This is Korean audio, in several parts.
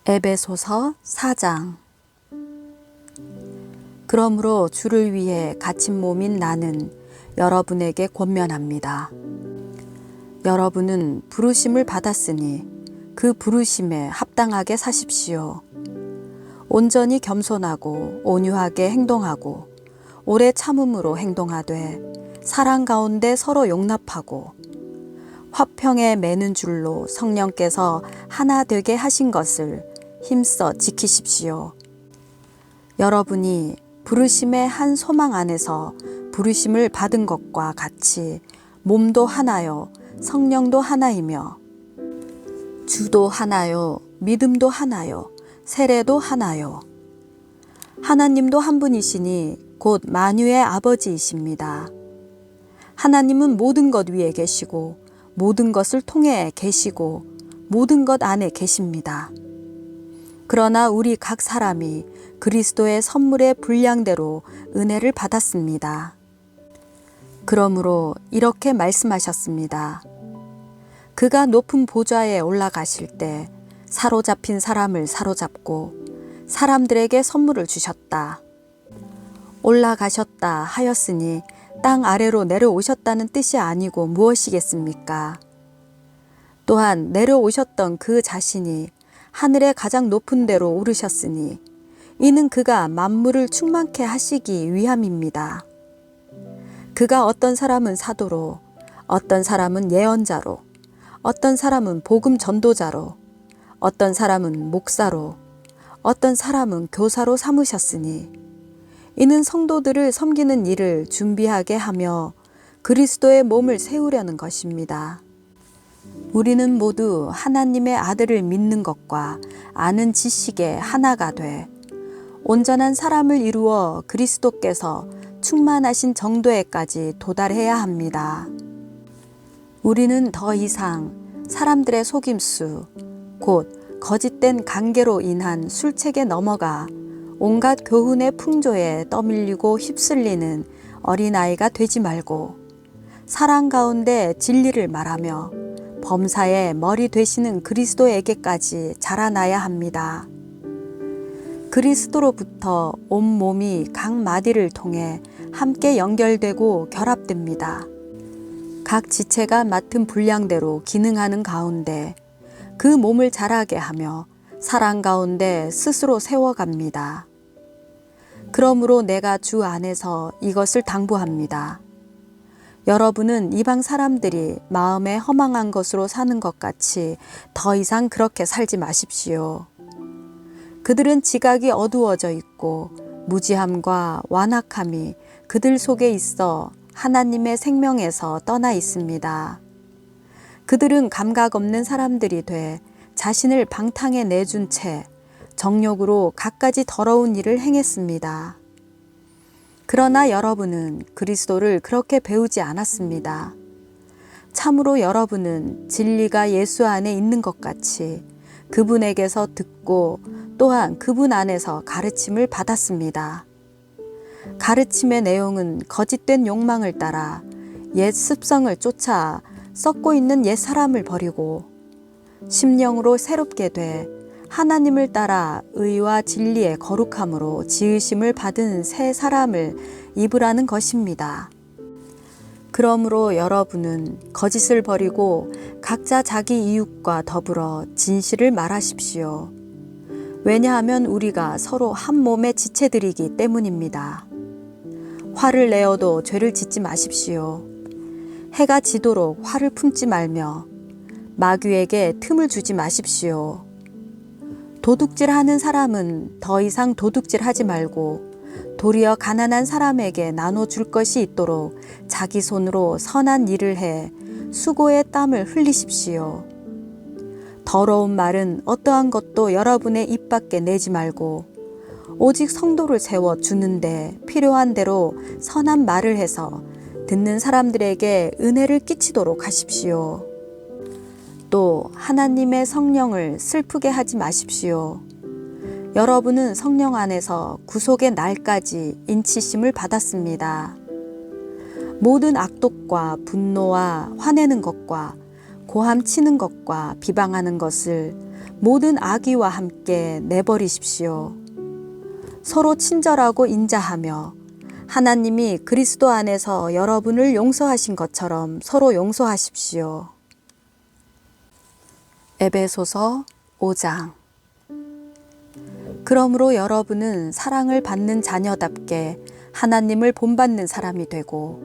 에베소서 4장. 그러므로 주를 위해 갇힌 몸인 나는 여러분에게 권면합니다. 여러분은 부르심을 받았으니 그 부르심에 합당하게 사십시오. 온전히 겸손하고 온유하게 행동하고 오래 참음으로 행동하되 사랑 가운데 서로 용납하고 화평에 매는 줄로 성령께서 하나 되게 하신 것을 힘써 지키십시오. 여러분이 부르심의 한 소망 안에서 부르심을 받은 것과 같이 몸도 하나요, 성령도 하나이며 주도 하나요, 믿음도 하나요, 세례도 하나요. 하나님도 한 분이시니 곧 만유의 아버지이십니다. 하나님은 모든 것 위에 계시고 모든 것을 통해 계시고 모든 것 안에 계십니다. 그러나 우리 각 사람이 그리스도의 선물의 분량대로 은혜를 받았습니다. 그러므로 이렇게 말씀하셨습니다. 그가 높은 보좌에 올라가실 때 사로잡힌 사람을 사로잡고 사람들에게 선물을 주셨다. 올라가셨다 하였으니 땅 아래로 내려오셨다는 뜻이 아니고 무엇이겠습니까? 또한 내려오셨던 그 자신이 하늘의 가장 높은 데로 오르셨으니 이는 그가 만물을 충만케 하시기 위함입니다. 그가 어떤 사람은 사도로, 어떤 사람은 예언자로, 어떤 사람은 복음 전도자로, 어떤 사람은 목사로, 어떤 사람은 교사로 삼으셨으니 이는 성도들을 섬기는 일을 준비하게 하며 그리스도의 몸을 세우려는 것입니다. 우리는 모두 하나님의 아들을 믿는 것과 아는 지식에 하나가 돼 온전한 사람을 이루어 그리스도께서 충만하신 정도에까지 도달해야 합니다. 우리는 더 이상 사람들의 속임수, 곧 거짓된 관계로 인한 술책에 넘어가 온갖 교훈의 풍조에 떠밀리고 휩쓸리는 어린아이가 되지 말고 사랑 가운데 진리를 말하며 범사의 머리 되시는 그리스도에게까지 자라나야 합니다. 그리스도로부터 온 몸이 각 마디를 통해 함께 연결되고 결합됩니다. 각 지체가 맡은 분량대로 기능하는 가운데 그 몸을 자라게 하며 사랑 가운데 스스로 세워갑니다. 그러므로 내가 주 안에서 이것을 당부합니다. 여러분은 이방 사람들이 마음에 허망한 것으로 사는 것 같이 더 이상 그렇게 살지 마십시오. 그들은 지각이 어두워져 있고 무지함과 완악함이 그들 속에 있어 하나님의 생명에서 떠나 있습니다. 그들은 감각 없는 사람들이 돼 자신을 방탕에 내준 채 정욕으로 갖가지 더러운 일을 행했습니다. 그러나 여러분은 그리스도를 그렇게 배우지 않았습니다. 참으로 여러분은 진리가 예수 안에 있는 것 같이 그분에게서 듣고 또한 그분 안에서 가르침을 받았습니다. 가르침의 내용은 거짓된 욕망을 따라 옛 습성을 쫓아 썩고 있는 옛 사람을 버리고 심령으로 새롭게 돼 하나님을 따라 의와 진리의 거룩함으로 지으심을 받은 새 사람을 입으라는 것입니다. 그러므로 여러분은 거짓을 버리고 각자 자기 이웃과 더불어 진실을 말하십시오. 왜냐하면 우리가 서로 한 몸의 지체들이기 때문입니다. 화를 내어도 죄를 짓지 마십시오. 해가 지도록 화를 품지 말며 마귀에게 틈을 주지 마십시오. 도둑질하는 사람은 더 이상 도둑질하지 말고 도리어 가난한 사람에게 나눠줄 것이 있도록 자기 손으로 선한 일을 해 수고의 땀을 흘리십시오. 더러운 말은 어떠한 것도 여러분의 입 밖에 내지 말고 오직 성도를 세워 주는데 필요한 대로 선한 말을 해서 듣는 사람들에게 은혜를 끼치도록 하십시오. 또 하나님의 성령을 슬프게 하지 마십시오. 여러분은 성령 안에서 구속의 날까지 인치심을 받았습니다. 모든 악독과 분노와 화내는 것과 고함치는 것과 비방하는 것을 모든 악의와 함께 내버리십시오. 서로 친절하고 인자하며 하나님이 그리스도 안에서 여러분을 용서하신 것처럼 서로 용서하십시오. 에베소서 5장. 그러므로 여러분은 사랑을 받는 자녀답게 하나님을 본받는 사람이 되고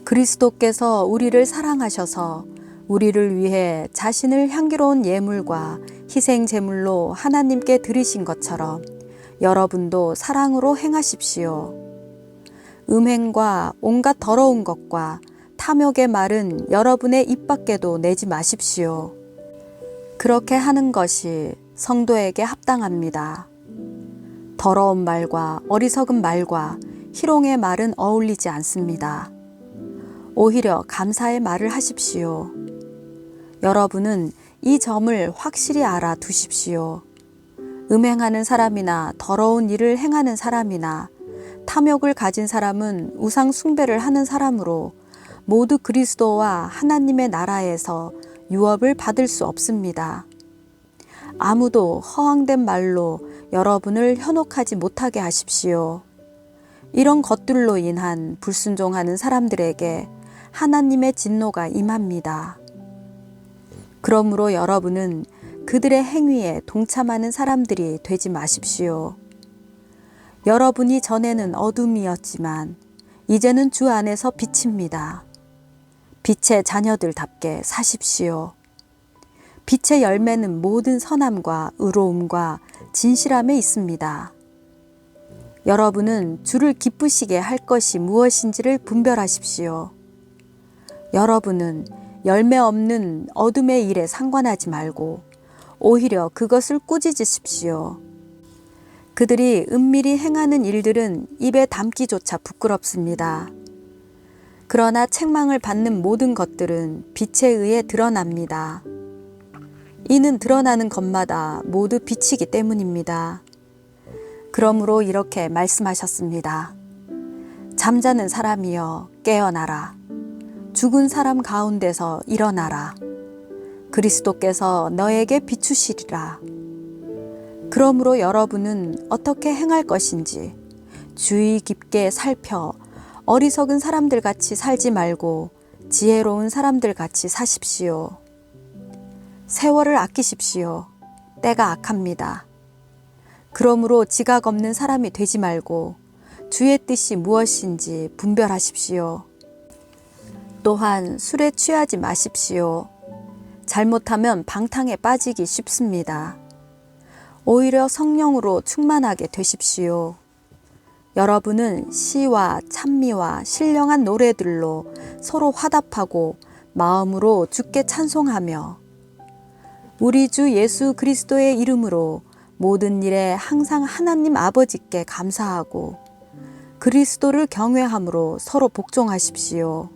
그리스도께서 우리를 사랑하셔서 우리를 위해 자신을 향기로운 예물과 희생 제물로 하나님께 드리신 것처럼 여러분도 사랑으로 행하십시오. 음행과 온갖 더러운 것과 탐욕의 말은 여러분의 입 밖에도 내지 마십시오. 그렇게 하는 것이 성도에게 합당합니다. 더러운 말과 어리석은 말과 희롱의 말은 어울리지 않습니다. 오히려 감사의 말을 하십시오. 여러분은 이 점을 확실히 알아두십시오. 음행하는 사람이나 더러운 일을 행하는 사람이나 탐욕을 가진 사람은 우상 숭배를 하는 사람으로 모두 그리스도와 하나님의 나라에서 유업을 받을 수 없습니다. 아무도 허황된 말로 여러분을 현혹하지 못하게 하십시오. 이런 것들로 인한 불순종하는 사람들에게 하나님의 진노가 임합니다. 그러므로 여러분은 그들의 행위에 동참하는 사람들이 되지 마십시오. 여러분이 전에는 어둠이었지만 이제는 주 안에서 빛입니다. 빛의 자녀들답게 사십시오. 빛의 열매는 모든 선함과 의로움과 진실함에 있습니다. 여러분은 주를 기쁘시게 할 것이 무엇인지를 분별하십시오. 여러분은 열매 없는 어둠의 일에 상관하지 말고 오히려 그것을 꾸짖으십시오. 그들이 은밀히 행하는 일들은 입에 담기조차 부끄럽습니다. 그러나 책망을 받는 모든 것들은 빛에 의해 드러납니다. 이는 드러나는 것마다 모두 빛이기 때문입니다. 그러므로 이렇게 말씀하셨습니다. 잠자는 사람이여 깨어나라. 죽은 사람 가운데서 일어나라. 그리스도께서 너에게 비추시리라. 그러므로 여러분은 어떻게 행할 것인지 주의 깊게 살펴 어리석은 사람들 같이 살지 말고 지혜로운 사람들 같이 사십시오. 세월을 아끼십시오. 때가 악합니다. 그러므로 지각 없는 사람이 되지 말고 주의 뜻이 무엇인지 분별하십시오. 또한 술에 취하지 마십시오. 잘못하면 방탕에 빠지기 쉽습니다. 오히려 성령으로 충만하게 되십시오. 여러분은 시와 찬미와 신령한 노래들로 서로 화답하고 마음으로 주께 찬송하며 우리 주 예수 그리스도의 이름으로 모든 일에 항상 하나님 아버지께 감사하고 그리스도를 경외함으로 서로 복종하십시오.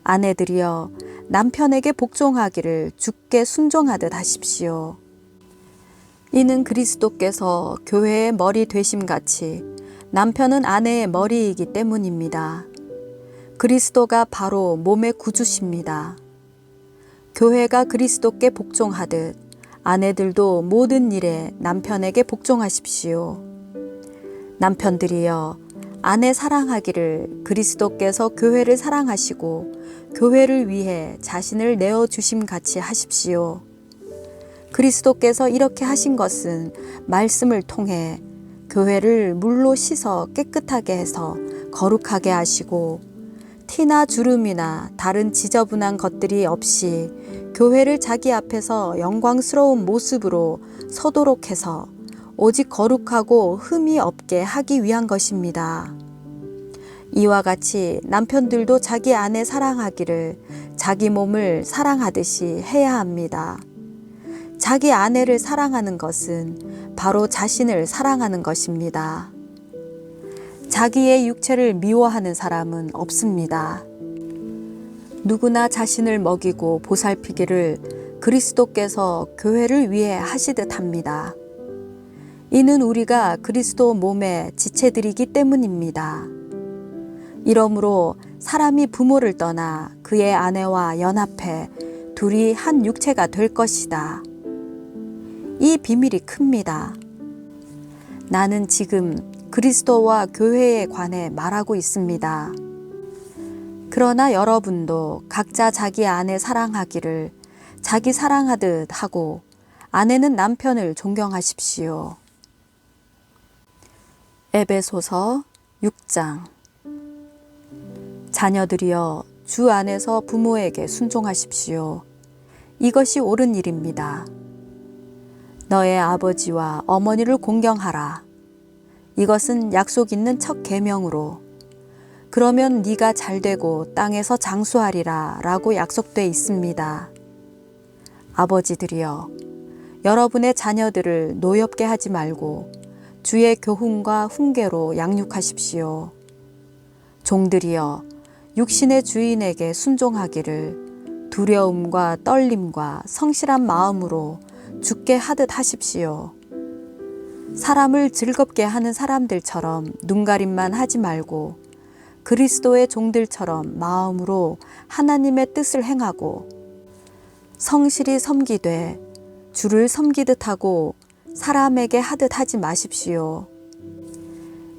아내들이여 남편에게 복종하기를 주께 순종하듯 하십시오. 이는 그리스도께서 교회의 머리 되심같이 남편은 아내의 머리이기 때문입니다. 그리스도가 바로 몸의 구주십니다. 교회가 그리스도께 복종하듯 아내들도 모든 일에 남편에게 복종하십시오. 남편들이여 아내 사랑하기를 그리스도께서 교회를 사랑하시고 교회를 위해 자신을 내어주심 같이 하십시오. 그리스도께서 이렇게 하신 것은 말씀을 통해 교회를 물로 씻어 깨끗하게 해서 거룩하게 하시고 티나 주름이나 다른 지저분한 것들이 없이 교회를 자기 앞에서 영광스러운 모습으로 서도록 해서 오직 거룩하고 흠이 없게 하기 위한 것입니다. 이와 같이 남편들도 자기 아내 사랑하기를 자기 몸을 사랑하듯이 해야 합니다. 자기 아내를 사랑하는 것은 바로 자신을 사랑하는 것입니다. 자기의 육체를 미워하는 사람은 없습니다. 누구나 자신을 먹이고 보살피기를 그리스도께서 교회를 위해 하시듯 합니다. 이는 우리가 그리스도 몸의 지체들이기 때문입니다. 이러므로 사람이 부모를 떠나 그의 아내와 연합해 둘이 한 육체가 될 것이다. 이 비밀이 큽니다. 나는 지금 그리스도와 교회에 관해 말하고 있습니다. 그러나 여러분도 각자 자기 아내 사랑하기를 자기 사랑하듯 하고 아내는 남편을 존경하십시오. 에베소서 6장. 자녀들이여 주 안에서 부모에게 순종하십시오. 이것이 옳은 일입니다. 너의 아버지와 어머니를 공경하라. 이것은 약속 있는 첫 계명으로 그러면 네가 잘되고 땅에서 장수하리라 라고 약속돼 있습니다. 아버지들이여 여러분의 자녀들을 노엽게 하지 말고 주의 교훈과 훈계로 양육하십시오. 종들이여 육신의 주인에게 순종하기를 두려움과 떨림과 성실한 마음으로 주께 하듯 하십시오. 사람을 즐겁게 하는 사람들처럼 눈가림만 하지 말고 그리스도의 종들처럼 마음으로 하나님의 뜻을 행하고 성실히 섬기되 주를 섬기듯 하고 사람에게 하듯 하지 마십시오.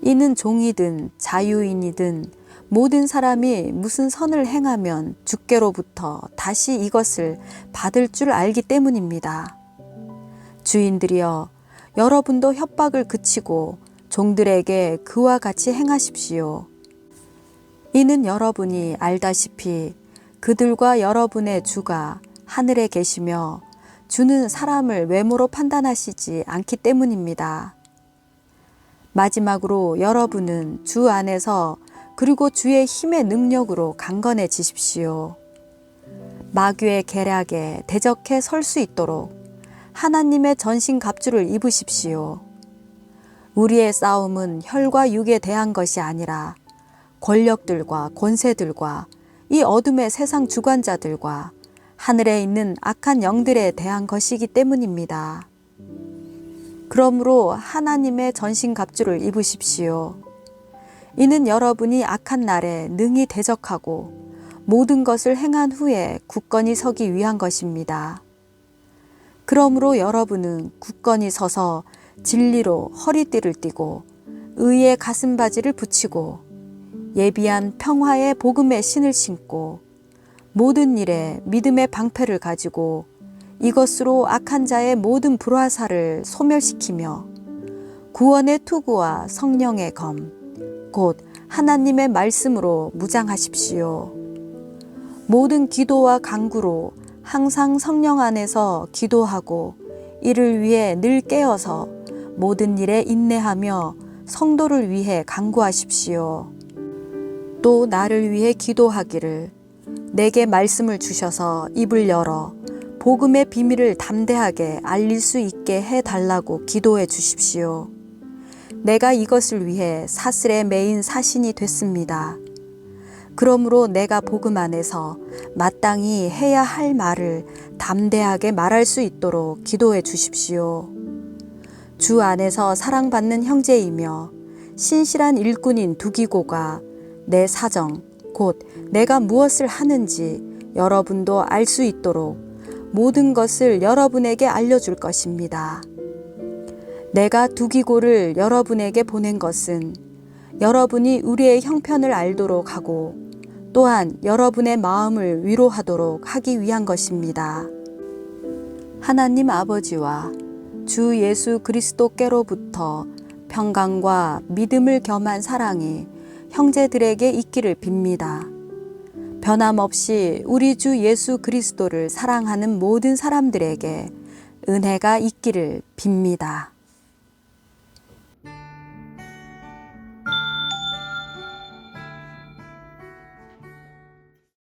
이는 종이든 자유인이든 모든 사람이 무슨 선을 행하면 주께로부터 다시 이것을 받을 줄 알기 때문입니다. 주인들이여 여러분도 협박을 그치고 종들에게 그와 같이 행하십시오. 이는 여러분이 알다시피 그들과 여러분의 주가 하늘에 계시며 주는 사람을 외모로 판단하시지 않기 때문입니다. 마지막으로 여러분은 주 안에서 그리고 주의 힘의 능력으로 강건해지십시오. 마귀의 계략에 대적해 설 수 있도록 하나님의 전신갑주를 입으십시오. 우리의 싸움은 혈과 육에 대한 것이 아니라 권력들과 권세들과 이 어둠의 세상 주관자들과 하늘에 있는 악한 영들에 대한 것이기 때문입니다. 그러므로 하나님의 전신갑주를 입으십시오. 이는 여러분이 악한 날에 능히 대적하고 모든 것을 행한 후에 굳건히 서기 위한 것입니다. 그러므로 여러분은 굳건히 서서 진리로 허리띠를 띠고 의의 가슴바지를 붙이고 예비한 평화의 복음의 신을 신고 모든 일에 믿음의 방패를 가지고 이것으로 악한 자의 모든 불화살을 소멸시키며 구원의 투구와 성령의 검, 곧 하나님의 말씀으로 무장하십시오. 모든 기도와 간구로 항상 성령 안에서 기도하고 이를 위해 늘 깨어서 모든 일에 인내하며 성도를 위해 간구하십시오. 또 나를 위해 기도하기를 내게 말씀을 주셔서 입을 열어 복음의 비밀을 담대하게 알릴 수 있게 해달라고 기도해 주십시오. 내가 이것을 위해 사슬에 매인 사신이 됐습니다. 그러므로 내가 복음 안에서 마땅히 해야 할 말을 담대하게 말할 수 있도록 기도해 주십시오. 주 안에서 사랑받는 형제이며 신실한 일꾼인 두기고가 내 사정, 곧 내가 무엇을 하는지 여러분도 알 수 있도록 모든 것을 여러분에게 알려줄 것입니다. 내가 두기고를 여러분에게 보낸 것은 여러분이 우리의 형편을 알도록 하고 또한 여러분의 마음을 위로하도록 하기 위한 것입니다. 하나님 아버지와 주 예수 그리스도께로부터 평강과 믿음을 겸한 사랑이 형제들에게 있기를 빕니다. 변함없이 우리 주 예수 그리스도를 사랑하는 모든 사람들에게 은혜가 있기를 빕니다.